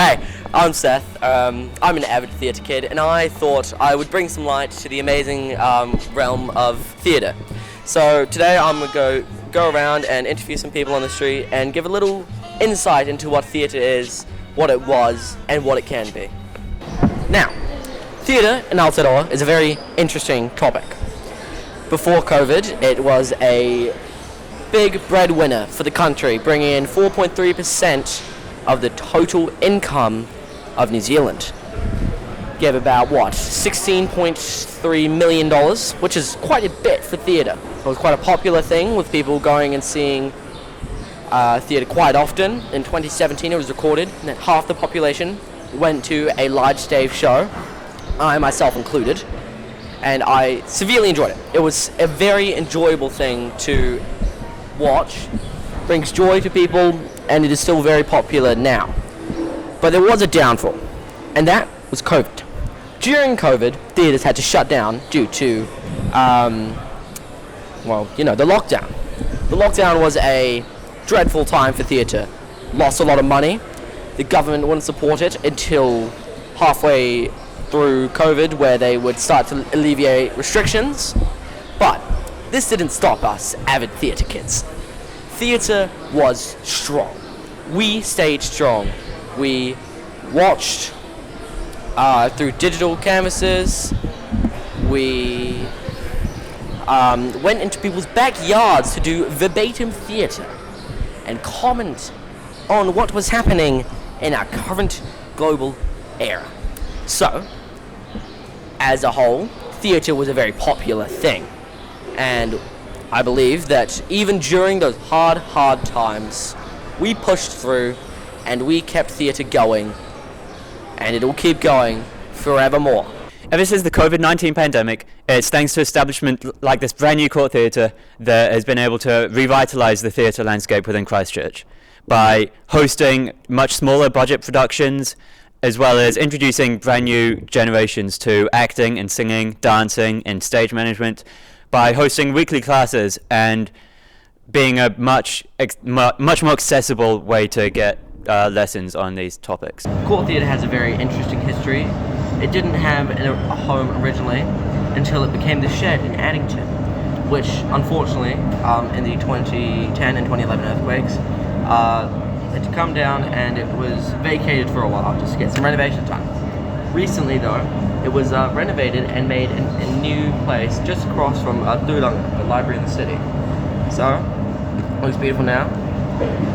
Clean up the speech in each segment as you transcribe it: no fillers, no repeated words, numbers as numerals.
Hey, I'm Seth. I'm an avid theatre kid, and I thought I would bring some light to the amazing realm of theatre. So today I'm going to go around and interview some people on the street and give a little insight into what theatre is, what it was, and what it can be. Now, theatre in Aotearoa is a very interesting topic. Before COVID, it was a big breadwinner for the country, bringing in 4.3% of the total income of New Zealand. Gave about, $16.3 million, which is quite a bit for theatre. It was quite a popular thing with people going and seeing theatre quite often. In 2017 it was recorded that half the population went to a large stage show, I myself included, and I severely enjoyed it. It was a very enjoyable thing to watch, brings joy to people, and it is still very popular now. But there was a downfall, and that was COVID. During COVID, theatres had to shut down due to, the lockdown. The lockdown was a dreadful time for theatre. Lost a lot of money. The government wouldn't support it until halfway through COVID, where they would start to alleviate restrictions. But this didn't stop us avid theatre kids. Theatre was strong. We stayed strong. We watched through digital canvases. We went into people's backyards to do verbatim theatre and comment on what was happening in our current global era. So, as a whole, theatre was a very popular thing. And I believe that even during those hard times, we pushed through and we kept theatre going, and it'll keep going forevermore. Ever since the COVID-19 pandemic, it's thanks to establishment like this brand new court theatre that has been able to revitalise the theatre landscape within Christchurch by hosting much smaller budget productions, as well as introducing brand new generations to acting and singing, dancing and stage management, by hosting weekly classes and being a much more accessible way to get lessons on these topics. Court theatre has a very interesting history. It didn't have a home originally until it became the Shed in Addington, which unfortunately, in the 2010 and 2011 earthquakes, had to come down and it was vacated for a while just to get some renovation done. Recently though, it was renovated and made a new place just across from Durang, the library in the city. So, it looks beautiful now.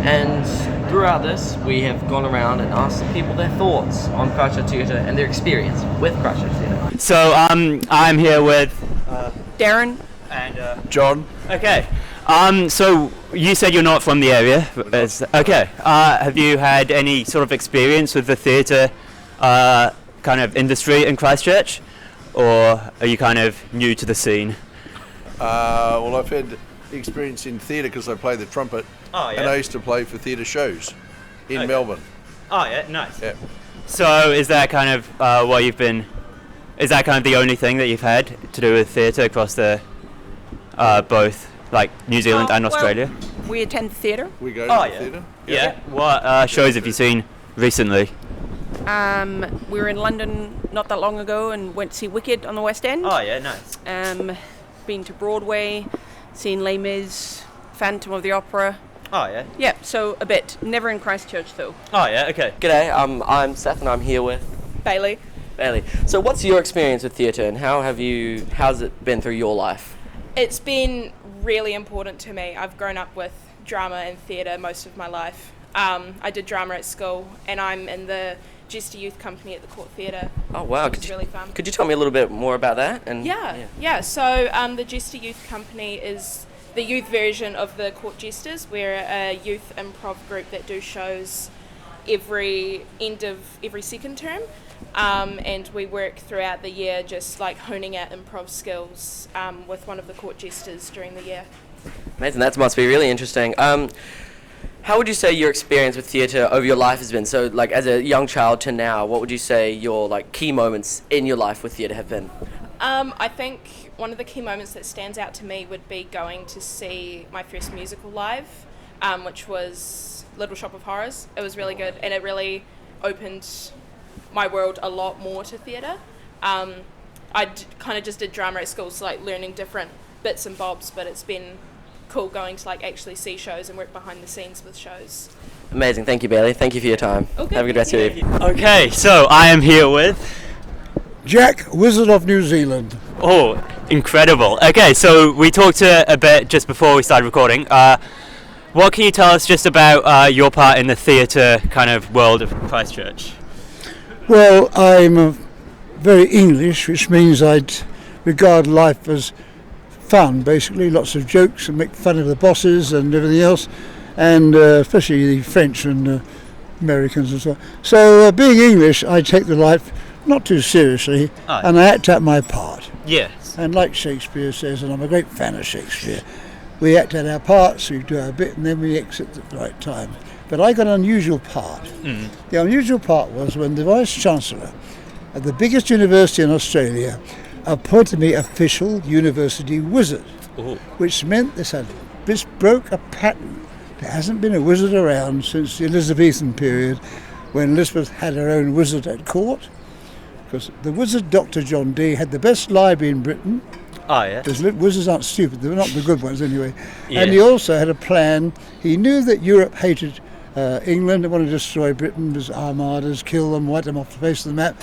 And throughout this, we have gone around and asked the people their thoughts on Christchurch Theatre and their experience with Christchurch Theatre. So I'm here with Darren and John. Okay. So you said you're not from the area. Okay. Have you had any sort of experience with the theatre kind of industry in Christchurch, or are you kind of new to the scene? Well, I've had experience in theatre because I play the trumpet. Oh, yeah. And I used to play for theatre shows in Melbourne. Oh yeah, nice. Yeah. So is that kind of what you've been? Is that kind of the only thing that you've had to do with theatre across the both like New Zealand and Australia? Well, we attend theatre. We go to the theatre. Yeah. What shows have you seen recently? We were in London not that long ago and went to see Wicked on the West End. Oh yeah, nice. Been to Broadway, seen Les Mis, Phantom of the Opera. Oh yeah. Yeah, so a bit. Never in Christchurch though. Oh yeah, okay. G'day, I'm Seth and I'm here with Bailey. So what's your experience with theatre and how's it been through your life? It's been really important to me. I've grown up with drama and theatre most of my life. I did drama at school and I'm in the Jester Youth Company at the Court Theatre. Oh wow, It's really fun. Could you tell me a little bit more about that? Yeah. So the Jester Youth Company is the youth version of the Court Jesters. We're a youth improv group that do shows every end of every second term, and we work throughout the year just like honing our improv skills with one of the Court Jesters during the year. Amazing, that must be really interesting. How would you say your experience with theatre over your life has been? So, like, as a young child to now, what would you say your, like, key moments in your life with theatre have been? I think one of the key moments that stands out to me would be going to see my first musical live, which was Little Shop of Horrors. It was really good, and it really opened my world a lot more to theatre. Kind of just did drama at school, so like learning different bits and bobs, but it's been cool going to like actually see shows and work behind the scenes with shows. Amazing. Thank you, Bailey. Thank you for your time. Okay, Have a good rest of your evening. Okay, so I am here with... Jack, Wizard of New Zealand. Oh, incredible. Okay, so we talked a bit just before we started recording. What can you tell us just about your part in the theatre kind of world of Christchurch? Well, I'm very English, which means I'd regard life as fun, basically. Lots of jokes and make fun of the bosses and everything else, and especially the French and Americans and so on. So being English, I take the life not too seriously, and I act out my part. Yes. And like Shakespeare says, and I'm a great fan of Shakespeare, we act out our parts, we do our bit, and then we exit at the right time. But I got an unusual part. The unusual part was when the Vice-Chancellor at the biggest university in Australia appointed me official university wizard, which meant this broke a pattern. There hasn't been a wizard around since the Elizabethan period, when Elizabeth had her own wizard at court. Because the wizard Dr. John Dee had the best library in Britain. Yeah. Because wizards aren't stupid, they're not the good ones anyway. Yeah. And he also had a plan. He knew that Europe hated England and wanted to destroy Britain with armadas, kill them, wipe them off the face of the map.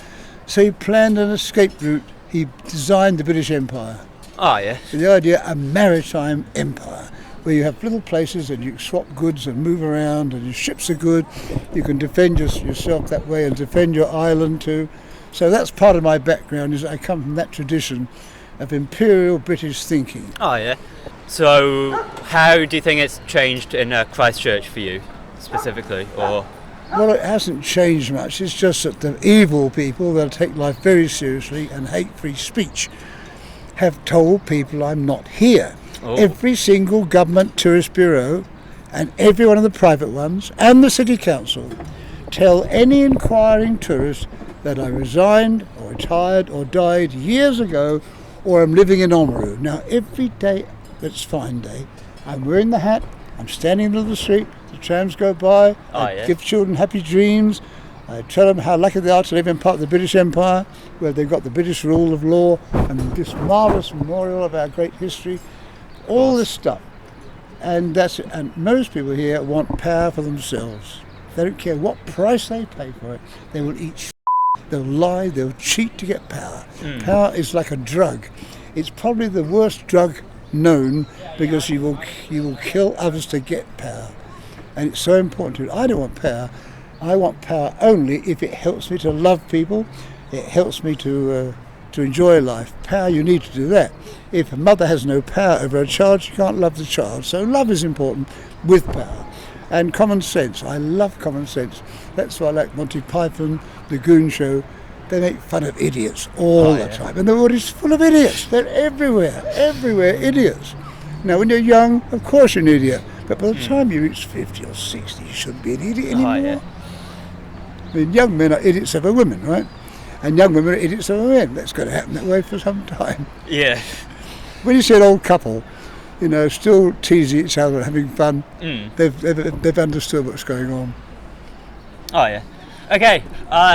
So he planned an escape route. He designed the British Empire. Yeah. With the idea, a maritime empire, where you have little places and you swap goods and move around and your ships are good. You can defend yourself that way and defend your island too. So that's part of my background, is I come from that tradition of imperial British thinking. Yeah. So how do you think it's changed in Christchurch for you, specifically? Or Well, it hasn't changed much. It's just that the evil people that take life very seriously and hate free speech have told people I'm not here. Every single government tourist bureau and every one of the private ones and the city council tell any inquiring tourist that I resigned or retired or died years ago, or I'm living in Oamaru. Now, every day that's fine day, I'm wearing the hat, I'm standing in the middle of the street, the trams go by, I give children happy dreams, I tell them how lucky they are to live in part of the British Empire, where they've got the British rule of law and this marvellous memorial of our great history, all this stuff. And that's it. And most people here want power for themselves. They don't care what price they pay for it. They will eat they'll lie, they'll cheat to get power. Power is like a drug. It's probably the worst drug known, because you will kill others to get power. And it's so important to you. I don't want power. I want power only if it helps me to love people, it helps me to enjoy life. Power, you need to do that. If a mother has no power over a child, she can't love the child. So love is important with power. And common sense. I love common sense. That's why I like Monty Python, The Goon Show. They make fun of idiots all the time. And the world is full of idiots. They're everywhere, idiots. Now, when you're young, of course you're an idiot. But by the time you reach 50 or 60, you shouldn't be an idiot anymore. I mean, young men are idiots over women, right? And young women are idiots over men. That's going to happen that way for some time. Yeah. When you see an old couple, you know, still teasing each other and having fun, they've understood what's going on. Okay,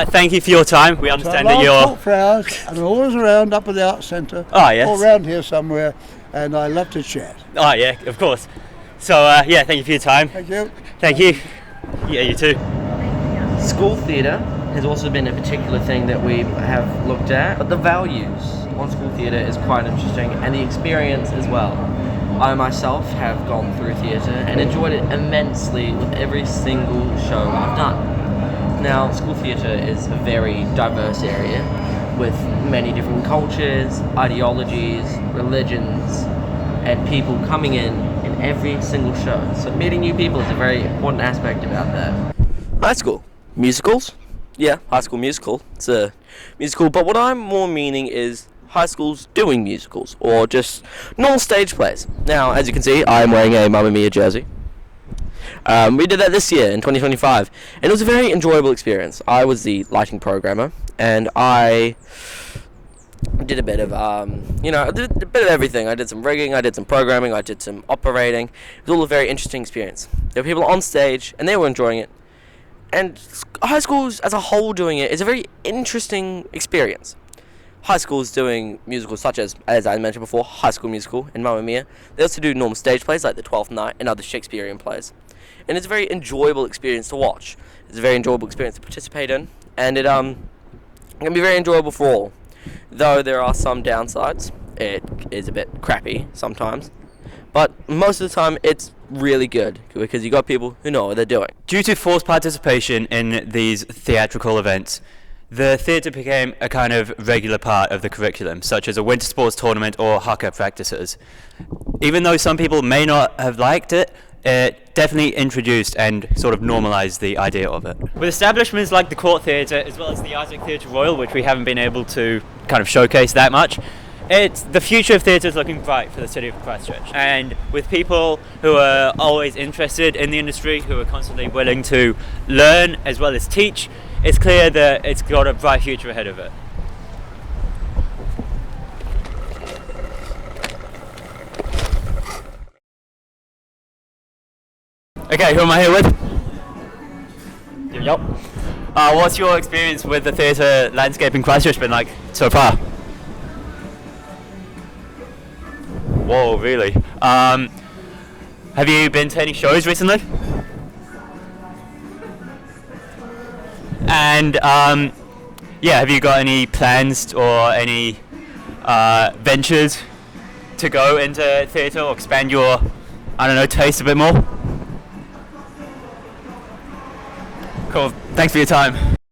thank you for your time. We understand that you're... talk for hours, and I'm always around up at the Arts Centre, or around here somewhere, and I love to chat. Yeah, of course. So, thank you for your time. Thank you. Thank you. Yeah, you too. School theatre has also been a particular thing that we have looked at, but the values on school theatre is quite interesting, and the experience as well. I myself have gone through theatre and enjoyed it immensely with every single show I've done. Now, school theatre is a very diverse area with many different cultures, ideologies, religions, and people coming in every single show. So meeting new people is a very important aspect about that. High school. Musicals? Yeah, High School Musical. It's a musical, but what I'm more meaning is high schools doing musicals, or just normal stage plays. Now, as you can see, I'm wearing a Mamma Mia jersey. We did that this year in 2025, and it was a very enjoyable experience. I was the lighting programmer, and I did a bit of, I did a bit of everything. I did some rigging, I did some programming, I did some operating. It was all a very interesting experience. There were people on stage, and they were enjoying it, And high schools as a whole doing it is a very interesting experience. High schools doing musicals such as I mentioned before, High School Musical and Mamma Mia. They also do normal stage plays like The Twelfth Night and other Shakespearean plays. And it's a very enjoyable experience to watch. It's a very enjoyable experience to participate in, and it can be very enjoyable for all. Though there are some downsides, it is a bit crappy sometimes. But most of the time, it's really good because you got people who know what they're doing. Due to forced participation in these theatrical events, the theatre became a kind of regular part of the curriculum, such as a winter sports tournament or haka practices. Even though some people may not have liked it, it definitely introduced and sort of normalised the idea of it. With establishments like the Court Theatre, as well as the Isaac Theatre Royal, which we haven't been able to kind of showcase that much, the future of theatre is looking bright for the city of Christchurch. And with people who are always interested in the industry, who are constantly willing to learn as well as teach, it's clear that it's got a bright future ahead of it. Okay, who am I here with? Yep. What's your experience with the theatre landscape in Christchurch been like so far? Whoa, really? Have you been to any shows recently? And yeah, have you got any plans or any ventures to go into theatre or expand your, I don't know, taste a bit more? Cool. Thanks for your time.